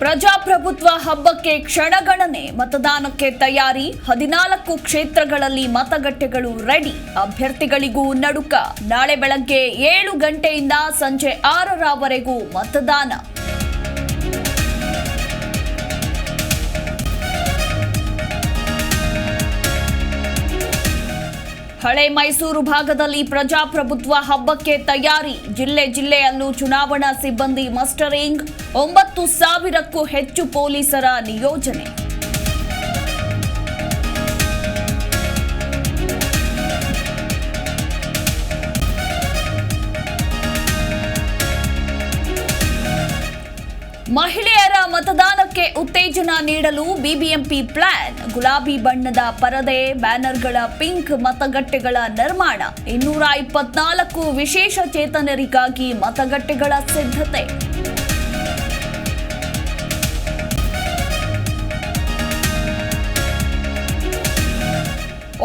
ಪ್ರಜಾಪ್ರಭುತ್ವ ಹಬ್ಬಕ್ಕೆ ಕ್ಷಣಗಣನೆ, ಮತದಾನಕ್ಕೆ ತಯಾರಿ. 14 ಕ್ಷೇತ್ರಗಳಲ್ಲಿ ಮತಗಟ್ಟೆಗಳು ರೆಡಿ. ಅಭ್ಯರ್ಥಿಗಳಿಗೂ ನಡುಕ. ನಾಳೆ ಬೆಳಗ್ಗೆ 7 ಗಂಟೆಯಿಂದ ಸಂಜೆ 6ರವರೆಗೂ ಮತದಾನ. ಹಳೆ ಮೈಸೂರು ಭಾಗದಲ್ಲಿ ಪ್ರಜಾಪ್ರಭುತ್ವ ಹಬ್ಬಕ್ಕೆ ತಯಾರಿ. ಜಿಲ್ಲೆಯಲ್ಲೂ ಚುನಾವಣಾ ಸಿಬ್ಬಂದಿ ಮಸ್ಟರಿಂಗ್. 9,000ಕ್ಕೂ ಹೆಚ್ಚು ಪೊಲೀಸರ ನಿಯೋಜನೆ. ಮಹಿಳೆಯರ ಮತದಾನಕ್ಕೆ ಉತ್ತೇಜನ ನೀಡಲು ಬಿಬಿಎಂಪಿ ಪ್ಲಾನ್. ಗುಲಾಬಿ ಬಣ್ಣದ ಪರದೆ, ಬ್ಯಾನರ್ಗಳ ಪಿಂಕ್ ಮತಗಟ್ಟೆಗಳ ನಿರ್ಮಾಣ. 224 ವಿಶೇಷ ಚೇತನರಿಗಾಗಿ ಮತಗಟ್ಟೆಗಳ ಸಿದ್ಧತೆ.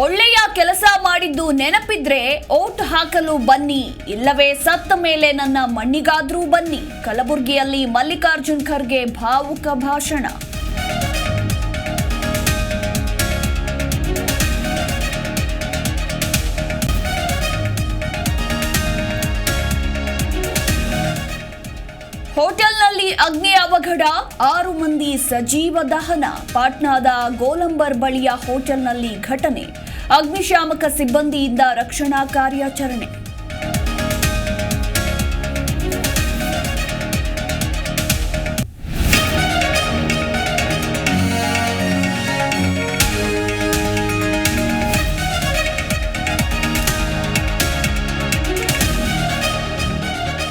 ಒಳ್ಳೆಯ ಕೆಲಸ ಮಾಡಿದ್ದು ನೆನಪಿದ್ರೆ ಓಟ್ ಹಾಕಲು ಬನ್ನಿ, ಇಲ್ಲವೇ ಸತ್ತ ಮೇಲೆ ನನ್ನ ಮಣ್ಣಿಗಾದ್ರೂ ಬನ್ನಿ. ಕಲಬುರಗಿಯಲ್ಲಿ ಮಲ್ಲಿಕಾರ್ಜುನ್ ಖರ್ಗೆ ಭಾವುಕ ಭಾಷಣ. ಹೋಟೆಲ್ನಲ್ಲಿ ಅಗ್ನಿ ಅವಘಡ, 6 ಮಂದಿ ಸಜೀವ ದಹನ. ಪಾಟ್ನಾದ ಗೋಲಂಬರ್ ಬಳಿಯ ಹೋಟೆಲ್ನಲ್ಲಿ ಘಟನೆ. ಅಗ್ನಿಶಾಮಕ ಸಿಬ್ಬಂದಿಯಿಂದ ರಕ್ಷಣಾ ಕಾರ್ಯಾಚರಣೆ.